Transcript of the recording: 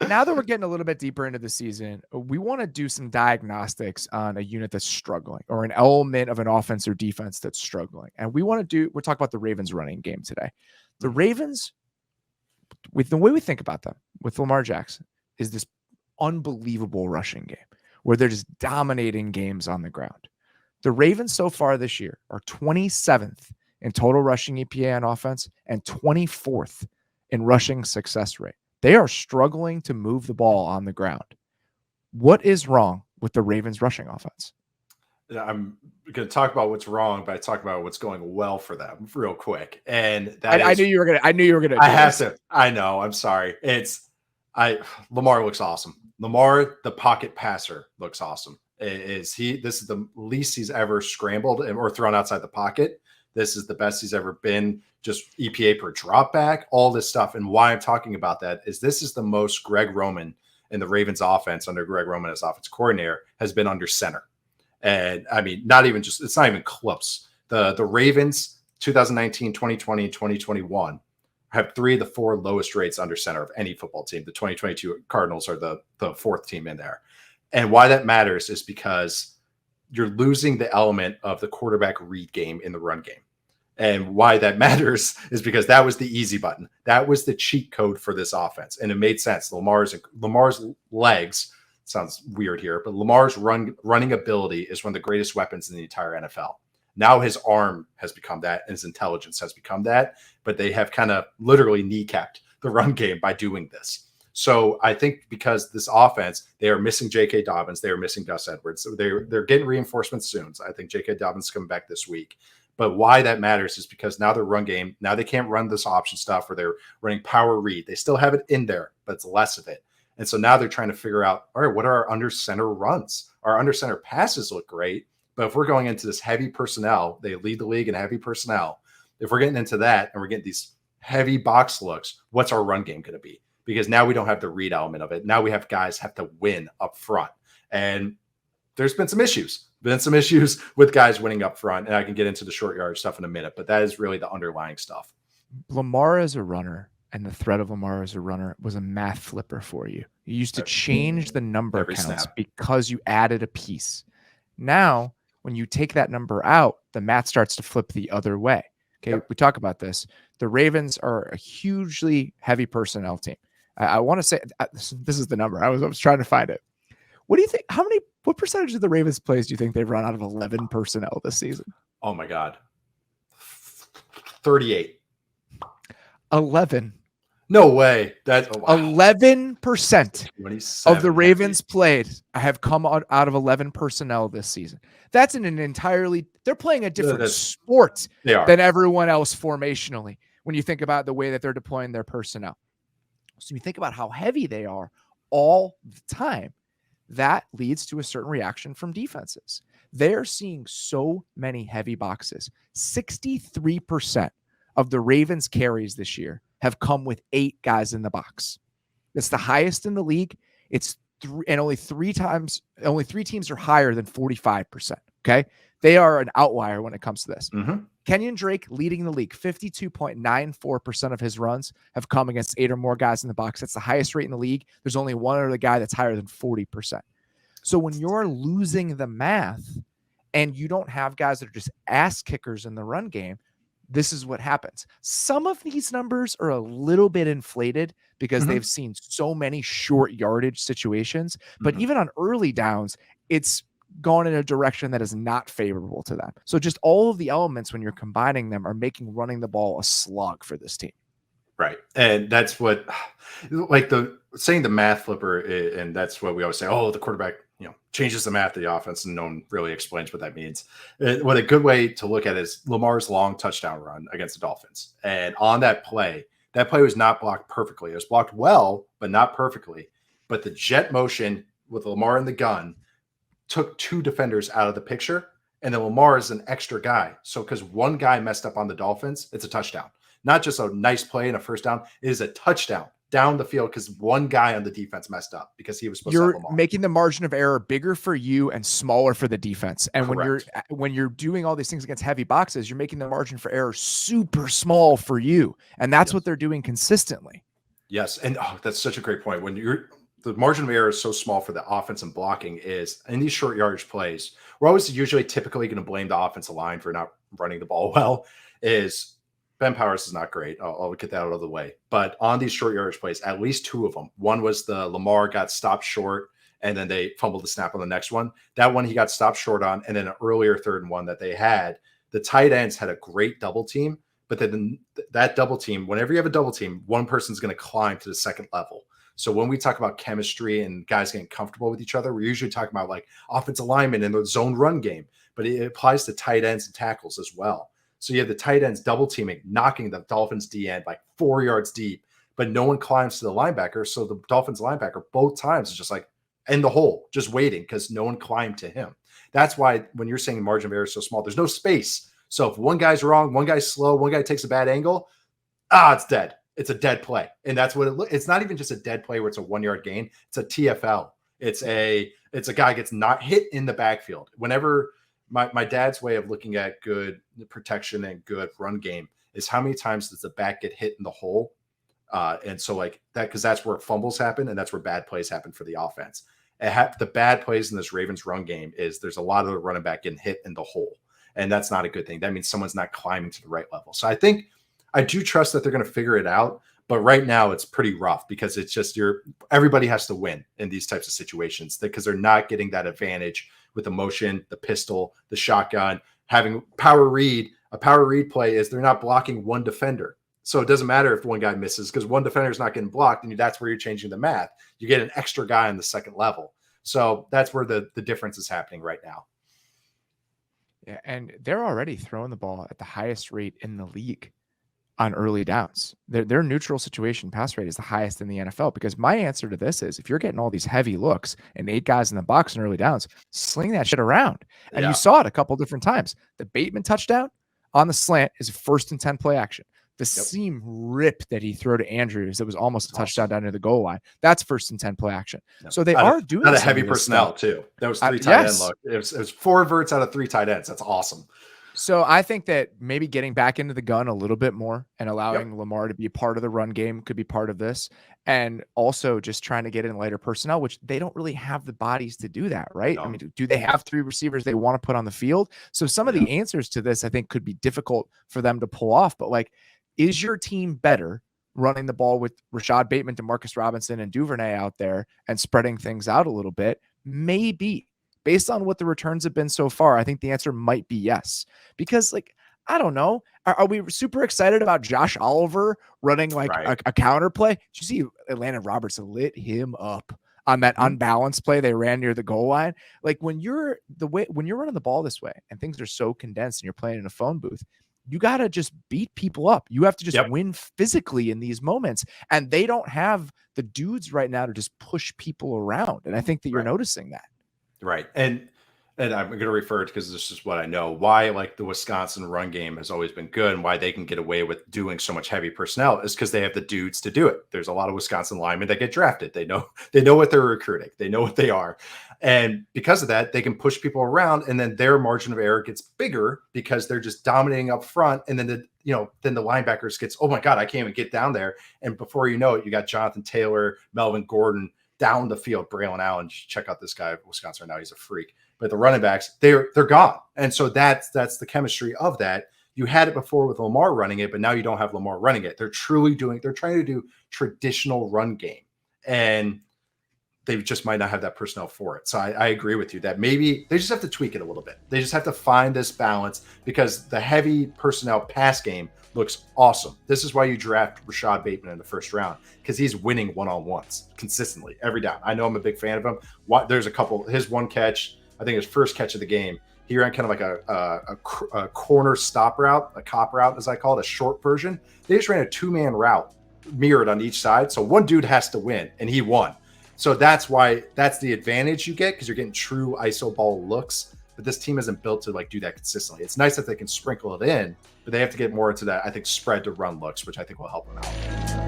now that we're getting a little bit deeper into the season, we want to do some diagnostics on a unit that's struggling or an element of an offense or defense that's struggling. And we're talking about the Ravens running game today. The Ravens, with the way we think about them, with Lamar Jackson, is this unbelievable rushing game where they're just dominating games on the ground. The Ravens so far this year are 27th in total rushing EPA on offense and 24th in rushing success rate. They are struggling to move the ball on the ground. What is wrong with the Ravens rushing offense? I'm going to talk about what's wrong, but I talk about what's going well for them real quick. And I knew you were going to. I have to. I know. I'm sorry. Lamar looks awesome. Lamar, the pocket passer, looks awesome. This is the least he's ever scrambled or thrown outside the pocket. This is the best he's ever been. Just EPA per drop back, all this stuff. And why I'm talking about that is this is the most Greg Roman in the Ravens offense under Greg Roman as offense coordinator has been under center. And I mean, it's not even close. The Ravens 2019, 2020, 2021 have 3 of the 4 lowest rates under center of any football team. The 2022 Cardinals are the 4th team in there. And why that matters is because you're losing the element of the quarterback read game in the run game. And why that matters is because that was the easy button. That was the cheat code for this offense. And it made sense. Lamar's legs, sounds weird here, but Lamar's running ability is one of the greatest weapons in the entire NFL. Now his arm has become that and his intelligence has become that, but they have kind of literally kneecapped the run game by doing this. So I think because this offense, they are missing J.K. Dobbins, they are missing Gus Edwards. So they're getting reinforcements soon. So I think J.K. Dobbins is coming back this week. But why that matters is because now their run game, now they can't run this option stuff where they're running power read. They still have it in there, but it's less of it. And so now they're trying to figure out, all right, what are our under center runs? Our under center passes look great, but if we're going into this heavy personnel, they lead the league in heavy personnel. If we're getting into that and we're getting these heavy box looks, what's our run game going to be? Because now we don't have the read element of it. Now we have guys have to win up front. And there's been some issues. With guys winning up front, and I can get into the short yard stuff in a minute, but that is really the underlying stuff. Lamar as a runner and the threat of Lamar as a runner was a math flipper for you. You used to change the number counts because you added a piece. Now, when you take that number out, the math starts to flip the other way. Okay, we talk about this. The Ravens are a hugely heavy personnel team. I want to say this is the number. I was trying to find it. What do you think? What percentage of the Ravens plays do you think they've run out of 11 personnel this season? Oh my God. 38. 11. No way. That's 11% of the Ravens played have come out of 11 personnel this season. That's they're playing a different sport than everyone else formationally when you think about the way that they're deploying their personnel. So you think about how heavy they are all the time. That leads to a certain reaction from defenses. They're seeing so many heavy boxes. 63% of the Ravens carries this year have come with 8 guys in the box. That's the highest in the league. Only 3 teams are higher than 45%. Okay. They are an outlier when it comes to this. Mm-hmm. Kenyon Drake leading the league. 52.94% of his runs have come against 8 or more guys in the box. That's the highest rate in the league. There's only one other guy that's higher than 40%. So when you're losing the math and you don't have guys that are just ass kickers in the run game, this is what happens. Some of these numbers are a little bit inflated because they've seen so many short yardage situations. But even on early downs, it's gone in a direction that is not favorable to them. So just all of the elements when you're combining them are making running the ball a slog for this team. Right. And that's what, like saying the math flipper, and that's what we always say, oh, the quarterback, changes the math of the offense, and no one really explains what that means. What a good way to look at it is Lamar's long touchdown run against the Dolphins. And on that play was not blocked perfectly. It was blocked well, but not perfectly. But the jet motion with Lamar in the gun took 2 defenders out of the picture, and then Lamar is an extra guy. So because one guy messed up on the Dolphins, it's a touchdown. Not just a nice play and a first down. It is a touchdown down the field because one guy on the defense messed up because he was supposed to have Lamar. Making the margin of error bigger for you and smaller for the defense. And when you're doing all these things against heavy boxes, you're making the margin for error super small for you. And that's what they're doing consistently. Yes. And that's such a great point. When the margin of error is so small for the offense and blocking is in these short yardage plays, we're always usually typically going to blame the offensive line for not running the ball well. Is Ben Powers is not great. I'll get that out of the way. But on these short yardage plays, at least two of them. One was the Lamar got stopped short and then they fumbled the snap on the next one. That one he got stopped short on. And then an earlier third and one that they had, the tight ends had a great double team. But then that double team, whenever you have a double team, one person's going to climb to the second level. So when we talk about chemistry and guys getting comfortable with each other, we're usually talking about like offensive linemen and the zone run game, but it applies to tight ends and tackles as well. So you have the tight ends double teaming, knocking the Dolphins D end like 4 yards deep, but no one climbs to the linebacker. So the Dolphins linebacker both times is just like in the hole, just waiting because no one climbed to him. That's why when you're saying margin of error is so small, there's no space. So if one guy's wrong, one guy's slow, one guy takes a bad angle, it's dead. It's a dead play. And that's what it's not even just a dead play where it's a 1 yard gain. It's a TFL. It's a guy gets not hit in the backfield. Whenever my dad's way of looking at good protection and good run game is how many times does the back get hit in the hole? And so like that, because that's where fumbles happen and that's where bad plays happen for the offense. The bad plays in this Ravens run game is there's a lot of the running back getting hit in the hole. And that's not a good thing. That means someone's not climbing to the right level. So I do trust that they're going to figure it out. But right now it's pretty rough because it's just everybody has to win in these types of situations because they're not getting that advantage with the motion, the pistol, the shotgun, having a power read play is they're not blocking one defender. So it doesn't matter if one guy misses because one defender is not getting blocked and that's where you're changing the math. You get an extra guy on the second level. So that's where the difference is happening right now. Yeah, and they're already throwing the ball at the highest rate in the league on early downs. Their neutral situation pass rate is the highest in the NFL because my answer to this is if you're getting all these heavy looks and 8 guys in the box in early downs, sling that shit around. And you saw it a couple different times. The Bateman touchdown on the slant is a 1st and 10 play action. The seam rip that he threw to Andrews that was almost a touchdown down near the goal line. That's 1st and 10 play action. So they are doing a heavy personnel too. That was 3 tight end look. It was 4 verts out of 3 tight ends. That's awesome. So I think that maybe getting back into the gun a little bit more and allowing Lamar to be a part of the run game could be part of this. And also just trying to get in lighter personnel, which they don't really have the bodies to do that, right? No. I mean, do they have 3 receivers they want to put on the field? So some of the answers to this, I think, could be difficult for them to pull off. But like, is your team better running the ball with Rashad Bateman, DeMarcus Robinson, and Duvernay out there and spreading things out a little bit? Maybe. Based on what the returns have been so far, I think the answer might be yes. Because, like, I don't know. Are we super excited about Josh Oliver running like a counter play? Did you see Atlanta Roberts lit him up on that unbalanced play they ran near the goal line? Like when you're running the ball this way and things are so condensed and you're playing in a phone booth, you got to just beat people up. You have to just win physically in these moments. And they don't have the dudes right now to just push people around. And I think that you're noticing that. Right. And I'm going to refer to because this is what I know why like the Wisconsin run game has always been good and why they can get away with doing so much heavy personnel is because they have the dudes to do it. There's a lot of Wisconsin linemen that get drafted. They know what they're recruiting. They know what they are. And because of that, they can push people around and then their margin of error gets bigger because they're just dominating up front. And then then the linebackers gets, oh my God, I can't even get down there. And before you know it, you got Jonathan Taylor, Melvin Gordon down the field. Braylon Allen, check out this guy at Wisconsin right now. He's a freak. But the running backs, they're gone. And so that's the chemistry of that. You had it before with Lamar running it, but now you don't have Lamar running it. They're trying to do traditional run game. And they just might not have that personnel for it. So I agree with you that maybe they just have to tweak it a little bit. They just have to find this balance because the heavy personnel pass game looks awesome. This is why you draft Rashad Bateman in the first round because he's winning one-on-ones consistently every down. I know I'm a big fan of him. There's a couple, his one catch, I think his first catch of the game, he ran kind of like a corner stop route, a cop route, as I call it, a short version. They just ran a 2-man route mirrored on each side. So one dude has to win and he won. So that's the advantage you get because you're getting true ISO ball looks. But this team isn't built to like do that consistently. It's nice that they can sprinkle it in, but they have to get more into that, I think, spread to run looks, which I think will help them out.